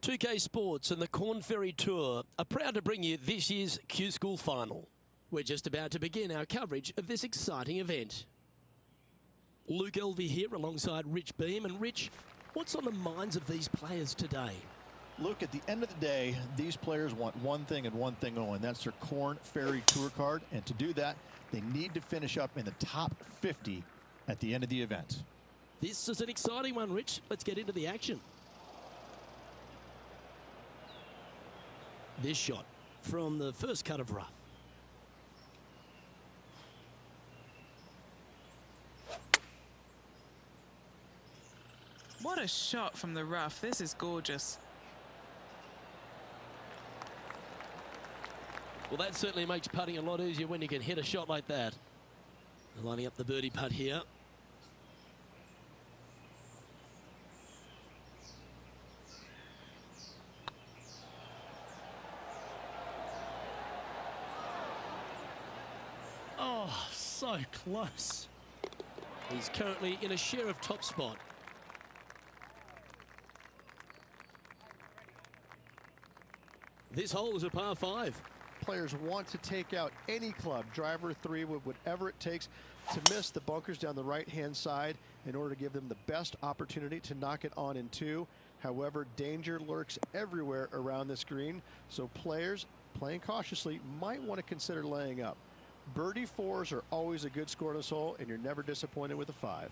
2K Sports and the Corn Ferry Tour are proud to bring you this year's Q School Final. We're just about to begin our coverage of this exciting event. Luke Elvey here alongside Rich Beam. And Rich, what's on the minds of these players today? Look, at the end of the day, these players want one thing and one thing only, and that's their Corn Ferry Tour card. And to do that, they need to finish up in the top 50 at the end of the event. This is an exciting one, Rich. Let's get into the action. This shot from the first cut of rough. What a shot from the rough. This is gorgeous. Well, that certainly makes putting a lot easier when you can hit a shot like that. Lining up the birdie putt here. Oh, so close. He's currently in a share of top spot. This hole is a par 5. Players want to take out any club, driver, 3 wood, whatever it takes to miss the bunkers down the right-hand side in order to give them the best opportunity to knock it on in 2. However, danger lurks everywhere around this green, so players playing cautiously might want to consider laying up. Birdie 4s are always a good score in this hole, and you're never disappointed with a 5.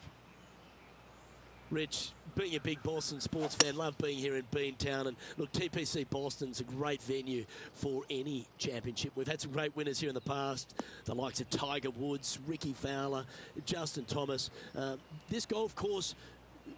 Rich, being a big Boston sports fan, love being here in Beantown. And look, TPC Boston's a great venue for any championship. We've had some great winners here in the past, the likes of Tiger Woods, Ricky Fowler, Justin Thomas. This golf course,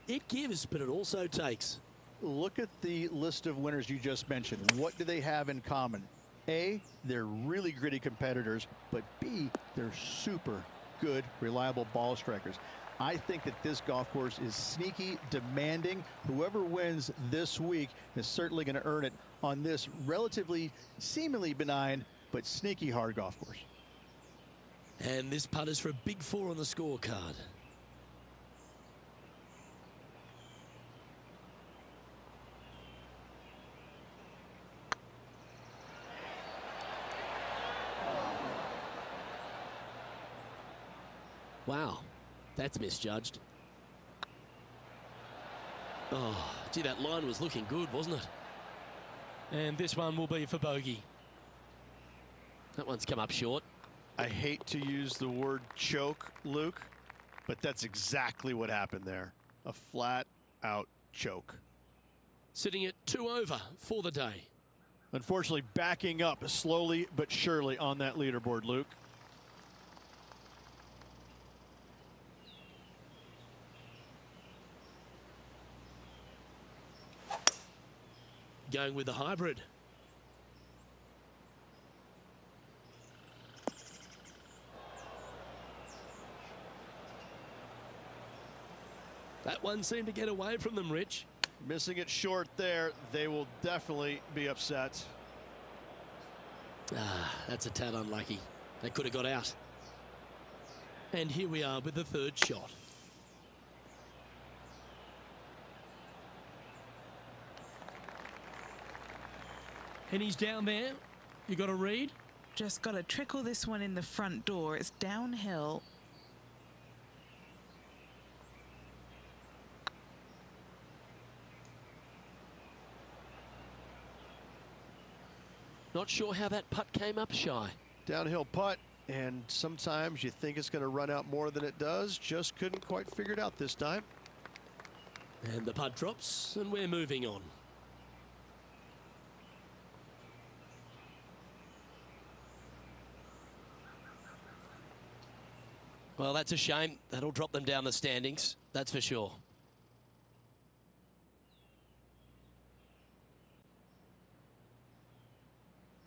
it gives, but it also takes. Look at the list of winners you just mentioned. What do they have in common? A, they're really gritty competitors, but B, they're super good, reliable ball strikers. I think that this golf course is sneaky, demanding. Whoever wins this week is certainly going to earn it on this relatively, seemingly benign, but sneaky hard golf course. And this putt is for a big 4 on the scorecard. Wow. That's misjudged. Oh, gee, that line was looking good, wasn't it? And this one will be for bogey. That one's come up short. I hate to use the word choke, Luke, but that's exactly what happened there. A flat-out choke. Sitting at 2 over for the day. Unfortunately, backing up slowly but surely on that leaderboard, Luke. Going with the hybrid. That one seemed to get away from them, Rich. Missing it short there. They will definitely be upset. Ah, that's a tad unlucky. They could have got out. And here we are with the 3rd shot. And he's down there. You got a read? Just got to trickle this one in the front door. It's downhill. Not sure how that putt came up shy. Downhill putt, and sometimes you think it's going to run out more than it does. Just couldn't quite figure it out this time. And the putt drops, and we're moving on. Well, that's a shame. That'll drop them down the standings, that's for sure.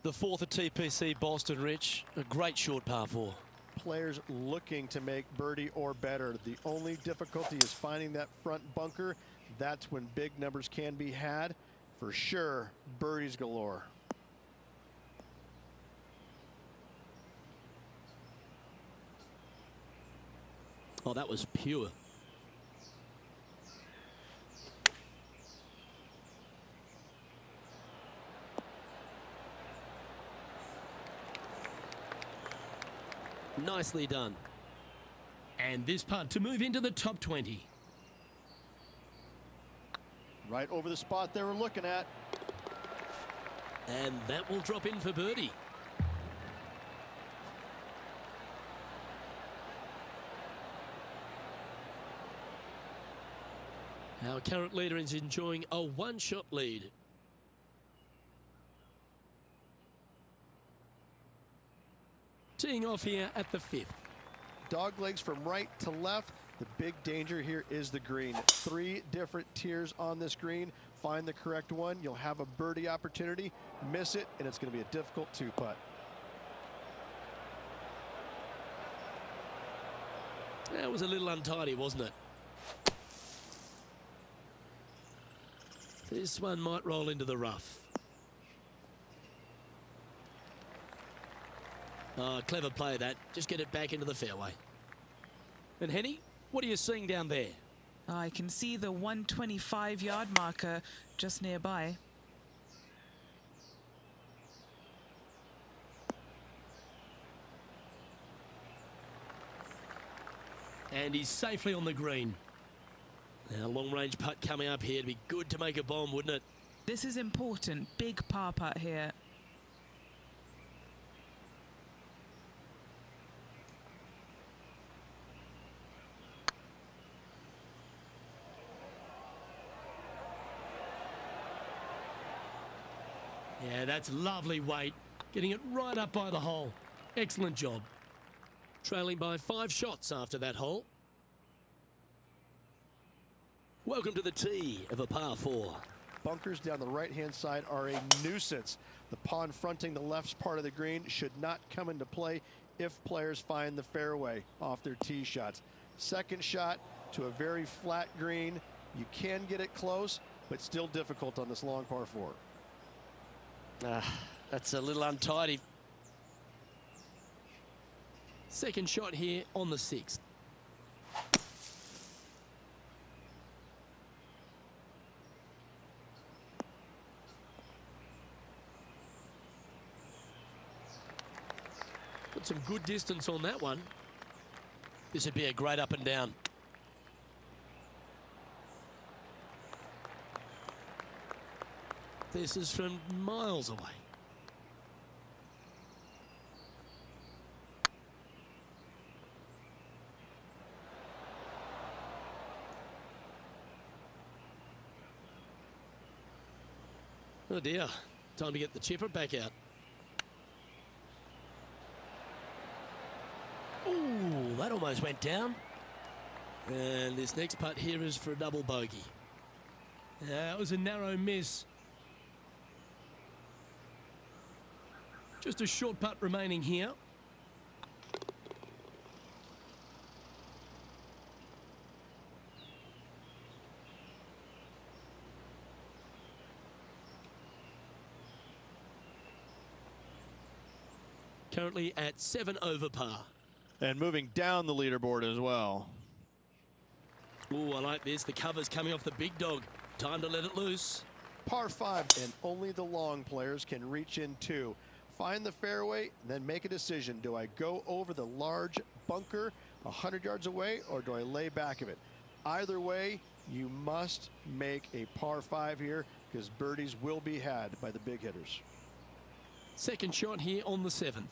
The 4th at TPC Boston, Rich. A great short par 4. Players looking to make birdie or better. The only difficulty is finding that front bunker. That's when big numbers can be had. For sure, birdies galore. Oh, that was pure. nicely done. And this putt to move into the top 20. Right over the spot they were looking at. And that will drop in for birdie. Our current leader is enjoying a one-shot lead. Teeing off here at the 5th. Dog legs from right to left. The big danger here is the green. 3 different tiers on this green. Find the correct one. You'll have a birdie opportunity. Miss it, and it's going to be a difficult 2-putt. That was a little untidy, wasn't it? This one might roll into the rough. Oh, clever play that. Just get it back into the fairway. And Henny, what are you seeing down there? I can see the 125-yard marker just nearby. And he's safely on the green. Now, long-range putt coming up here. It'd be good to make a bomb, wouldn't it? This is important. Big par putt here. Yeah, that's lovely weight. Getting it right up by the hole. Excellent job. Trailing by 5 shots after that hole. Welcome to the tee of a par 4. Bunkers down the right-hand side are a nuisance. The pond fronting the left part of the green should not come into play if players find the fairway off their tee shots. Second shot to a very flat green. You can get it close, but still difficult on this long par 4. That's a little untidy. Second shot here on the 6th. Got some good distance on that one. This would be a great up and down. This is from miles away. Oh dear, time to get the chipper back out. Ooh, that almost went down. And this next putt here is for a double bogey. That was a narrow miss. Just a short putt remaining here. Currently at 7 over par. And moving down the leaderboard as well. Ooh, I like this. The cover's coming off the big dog. Time to let it loose. Par 5, and only the long players can reach in 2. Find the fairway, and then make a decision. Do I go over the large bunker 100 yards away, or do I lay back of it? Either way, you must make a par 5 here, because birdies will be had by the big hitters. Second shot here on the 7th.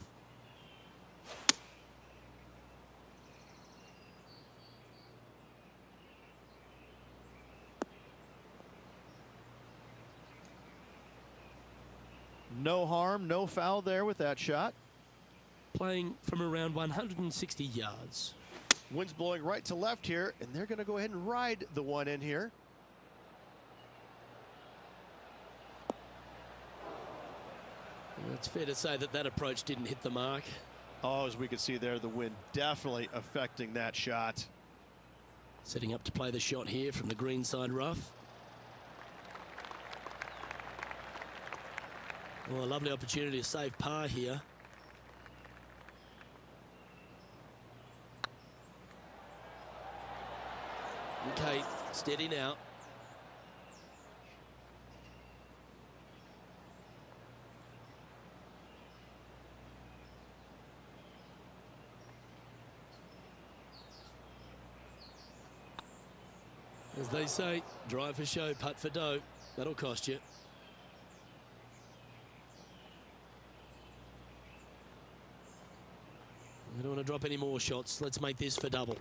No harm, no foul there with that shot. Playing from around 160 yards. Wind's blowing right to left here, and they're going to go ahead and ride the one in here. It's fair to say that that approach didn't hit the mark. Oh, as we can see there, the wind definitely affecting that shot. Setting up to play the shot here from the greenside rough. Well, a lovely opportunity to save par here. Okay, steady now. As they say, drive for show, putt for dough. That'll cost you. We don't want to drop any more shots. Let's make this for double.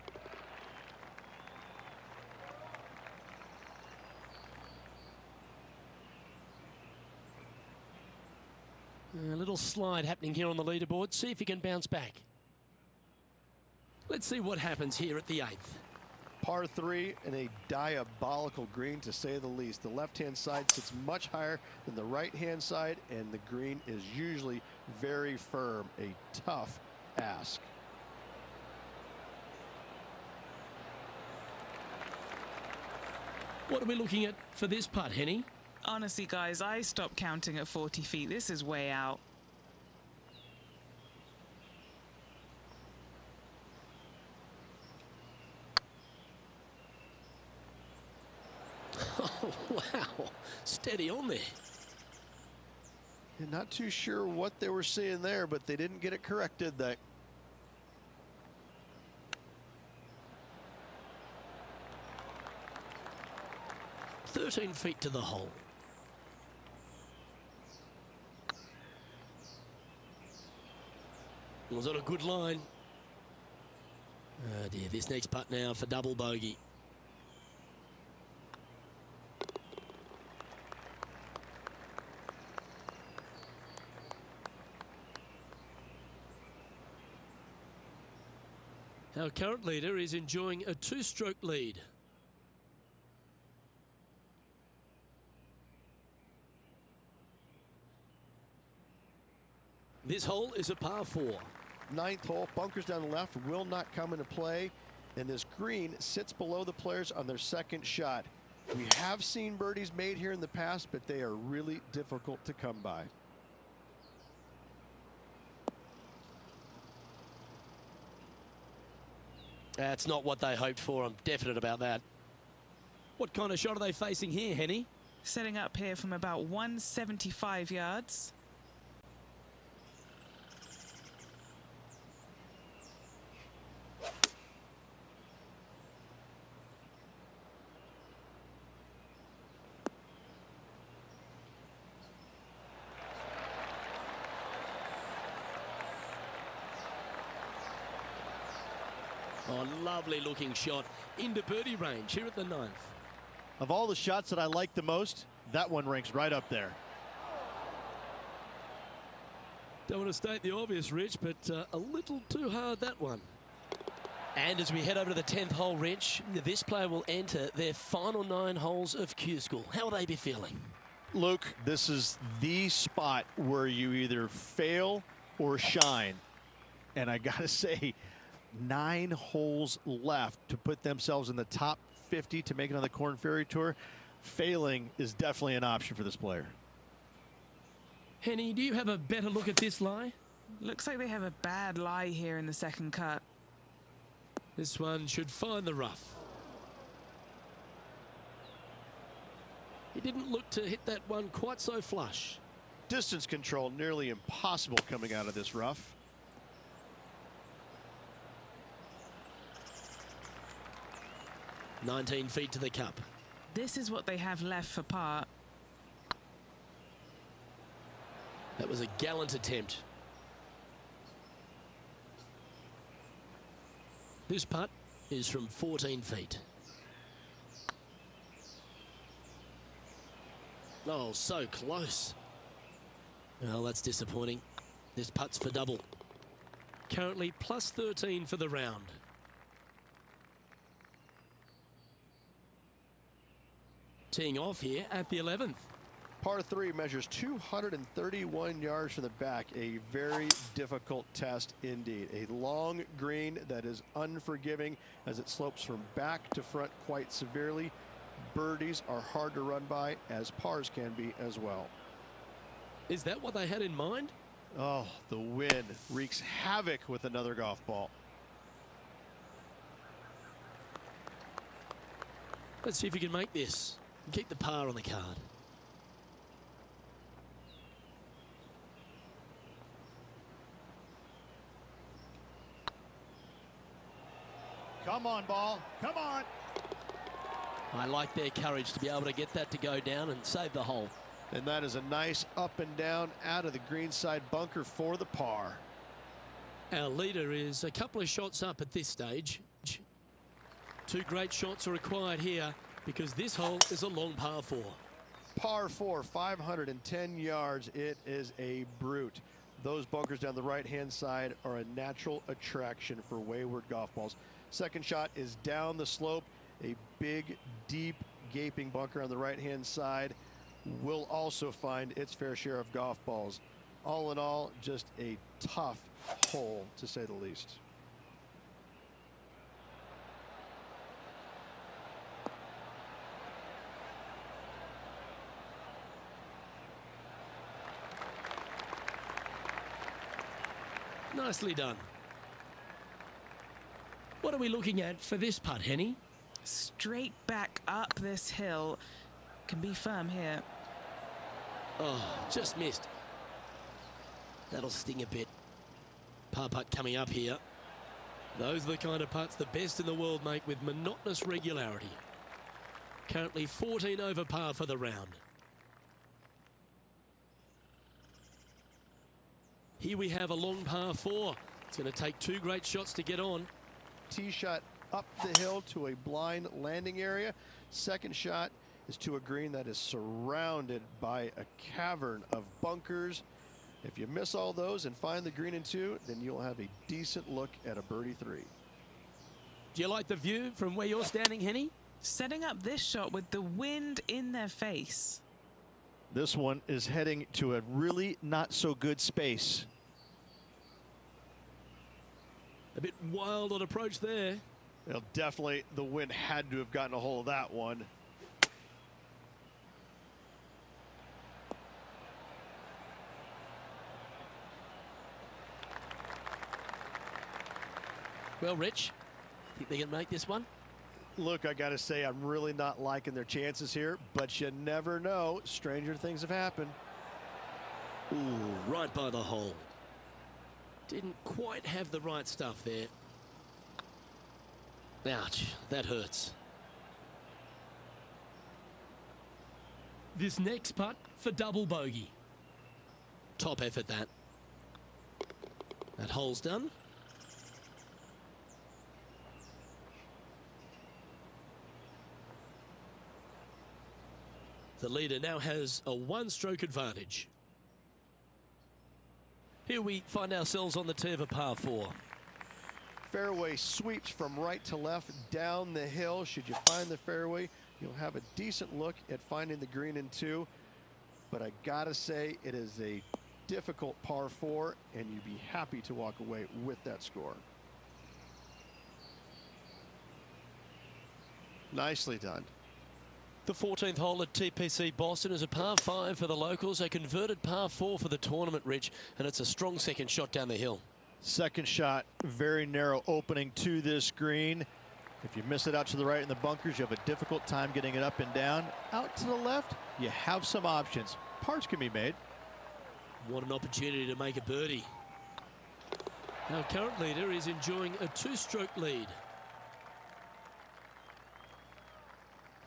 A little slide happening here on the leaderboard. See if he can bounce back. Let's see what happens here at the 8th. Par 3 and a diabolical green, to say the least. The left-hand side sits much higher than the right-hand side, and the green is usually very firm. A tough ask. What are we looking at for this putt, Henny? Honestly, guys, I stopped counting at 40 feet. This is way out. Oh, wow. Steady on there. And not too sure what they were seeing there, but they didn't get it correct, did they? "13 feet to the hole." Was on a good line. Oh dear, this next putt now for double bogey. Our current leader is enjoying a 2-stroke lead. This hole is a par 4. 9th hole, bunkers down the left will not come into play, and this green sits below the players on their second shot. We have seen birdies made here in the past, but they are really difficult to come by. That's not what they hoped for. I'm definite about that. What kind of shot are they facing here, Henny? Setting up here from about 175 yards. Oh, lovely looking shot into birdie range here at the 9th. Of all the shots that I like the most, that one ranks right up there. Don't want to state the obvious, Rich, but a little too hard, that one. And as we head over to the 10th hole, Rich, this player will enter their final 9 holes of Q School. How will they be feeling? Luke, this is the spot where you either fail or shine. And I got to say, 9 holes left to put themselves in the top 50 to make it on the Korn Ferry Tour. Failing is definitely an option for this player. Henny, do you have a better look at this lie? Looks like they have a bad lie here in the second cut. This one should find the rough. He didn't look to hit that one quite so flush. Distance control nearly impossible coming out of this rough. "19 feet to the cup." This is what they have left for par. That was a gallant attempt. This putt is from 14 feet. Oh, so close. Well, that's disappointing. This putt's for double. Currently plus 13 for the round. Teeing off here at the 11th. Par 3 measures 231 yards from the back. A very difficult test indeed. A long green that is unforgiving as it slopes from back to front quite severely. Birdies are hard to run by, as pars can be as well. Is that what they had in mind? Oh, the wind wreaks havoc with another golf ball. Let's see if we can make this. Keep the par on the card. Come on, ball. Come on. I like their courage to be able to get that to go down and save the hole. And that is a nice up and down out of the greenside bunker for the par. Our leader is a couple of shots up at this stage. 2 great shots are required here because this hole is a long par 4. Par 4, 510 yards. It is a brute. Those bunkers down the right-hand side are a natural attraction for wayward golf balls. Second shot is down the slope. A big, deep, gaping bunker on the right-hand side will also find its fair share of golf balls. All in all, just a tough hole, to say the least. Nicely done. What are we looking at for this putt, Henny? Straight back up this hill. Can be firm here. Oh, just missed. That'll sting a bit. Par putt coming up here. Those are the kind of putts the best in the world make with monotonous regularity. Currently 14 over par for the round. Here we have a long par 4. It's going to take 2 great shots to get on. Tee shot up the hill to a blind landing area. Second shot is to a green that is surrounded by a cavern of bunkers. If you miss all those and find the green in 2, then you'll have a decent look at a birdie 3. Do you like the view from where you're standing, Henny? Setting up this shot with the wind in their face. This one is heading to a really not so good space. A bit wild on approach there. Well, definitely the wind had to have gotten a hold of that one. Well, Rich, think they can make this one? Look, I got to say, I'm really not liking their chances here, but you never know. Stranger things have happened. Ooh, right by the hole. Didn't quite have the right stuff there. Ouch, that hurts. This next putt for double bogey. Top effort, that. That hole's done. The leader now has a 1-stroke advantage. Here we find ourselves on the tee of a par 4. Fairway sweeps from right to left down the hill. Should you find the fairway, you'll have a decent look at finding the green in 2. But I gotta say, it is a difficult par 4, and you'd be happy to walk away with that score. Nicely done. The 14th hole at TPC Boston is a par 5 for the locals, a converted par 4 for the tournament, Rich, and it's a strong second shot down the hill. Second shot, very narrow opening to this green. If you miss it out to the right in the bunkers, you have a difficult time getting it up and down. Out to the left, you have some options. Pars can be made. What an opportunity to make a birdie. Our current leader is enjoying a 2-stroke lead.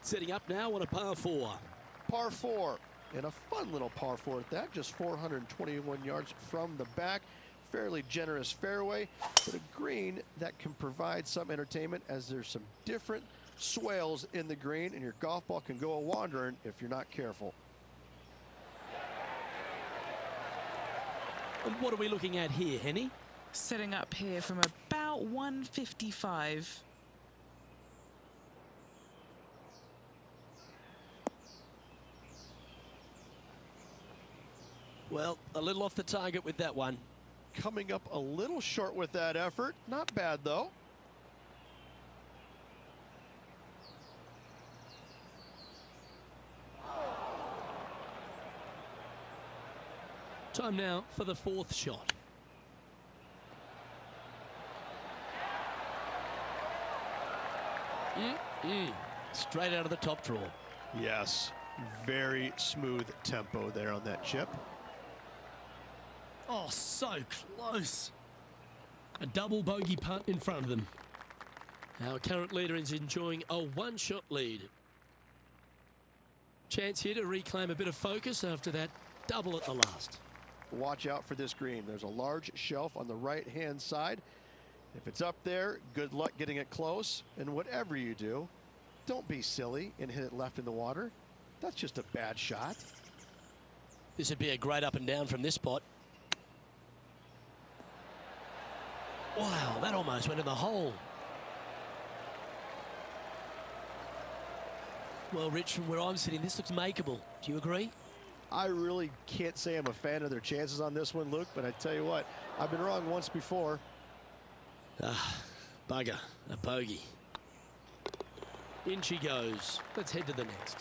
Setting up now on a par 4. Par 4, and a fun little par 4 at that, just 421 yards from the back. Fairly generous fairway, but a green that can provide some entertainment as there's some different swales in the green, and your golf ball can go a-wandering if you're not careful. And what are we looking at here, Henny? Setting up here from about 155. Well, a little off the target with that one. Coming up a little short with that effort. Not bad, though. Time now for the 4th shot. Straight out of the top draw. Yes, very smooth tempo there on that chip. Oh, so close. A double bogey putt in front of them. Our current leader is enjoying a 1-shot lead. Chance here to reclaim a bit of focus after that double at the last. Watch out for this green. There's a large shelf on the right-hand side. If it's up there, good luck getting it close. And whatever you do, don't be silly and hit it left in the water. That's just a bad shot. This would be a great up and down from this spot. Wow, that almost went in the hole. Well, Rich, from where I'm sitting, this looks makeable. Do you agree? I really can't say I'm a fan of their chances on this one, Luke, but I tell you what, I've been wrong once before. Bugger, a bogey. In she goes. Let's head to the next.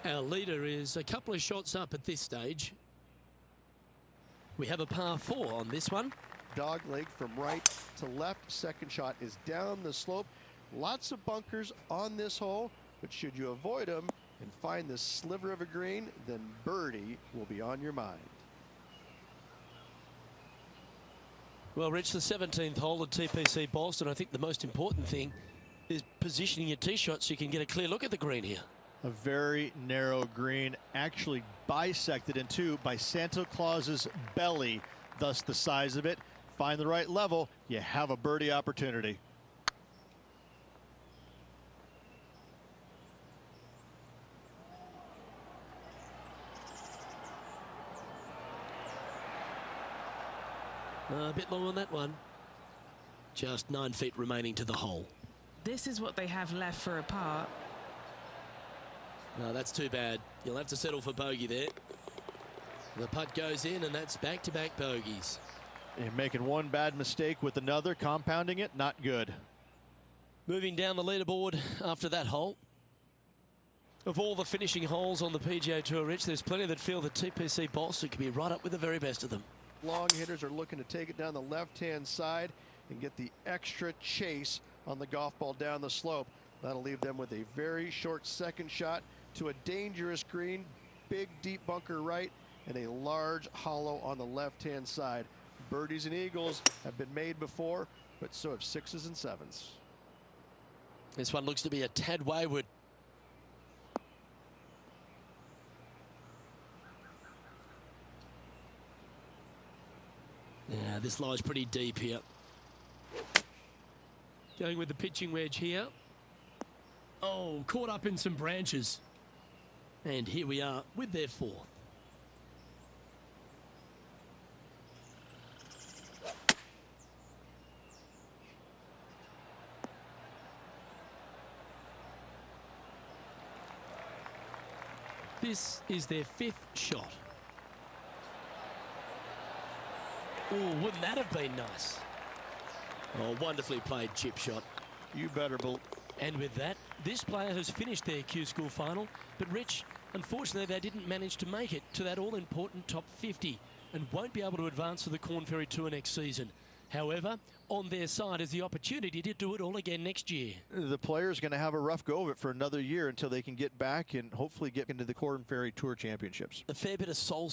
Our leader is a couple of shots up at this stage. We have a par 4 on this one. Dog leg from right to left. Second shot is down the slope. Lots of bunkers on this hole, but should you avoid them and find this sliver of a green, then birdie will be on your mind. Well, Rich, the 17th hole at TPC Boston, I think the most important thing is positioning your tee shot so you can get a clear look at the green here. A very narrow green, actually bisected in two by Santa Claus's belly, thus the size of it. Find the right level, you have a birdie opportunity. A bit long on that one. Just 9 feet remaining to the hole. This is what they have left for a par. No, that's too bad. You'll have to settle for bogey there. The putt goes in, and that's back-to-back bogeys. You're making one bad mistake with another, compounding it, not good. Moving down the leaderboard after that hole. Of all the finishing holes on the PGA Tour, Rich, there's plenty that feel that TPC Boston could be right up with the very best of them. Long hitters are looking to take it down the left-hand side and get the extra chase on the golf ball down the slope. That'll leave them with a very short second shot to a dangerous green, big deep bunker right, and a large hollow on the left-hand side. Birdies and eagles have been made before, but so have 6s and 7s. This one looks to be a tad wayward. Yeah, this lies pretty deep here. Going with the pitching wedge here. Oh, caught up in some branches. And here we are with their 4th. This is their 5th shot. Oh, wouldn't that have been nice? Oh, wonderfully played chip shot. You better believe. And with that, this player has finished their Q School final. But Rich, unfortunately, they didn't manage to make it to that all-important top 50 and won't be able to advance to the Corn Ferry Tour next season. However, on their side is the opportunity to do it all again next year. The player's going to have a rough go of it for another year until they can get back and hopefully get into the Corn Ferry Tour Championships. A fair bit of soul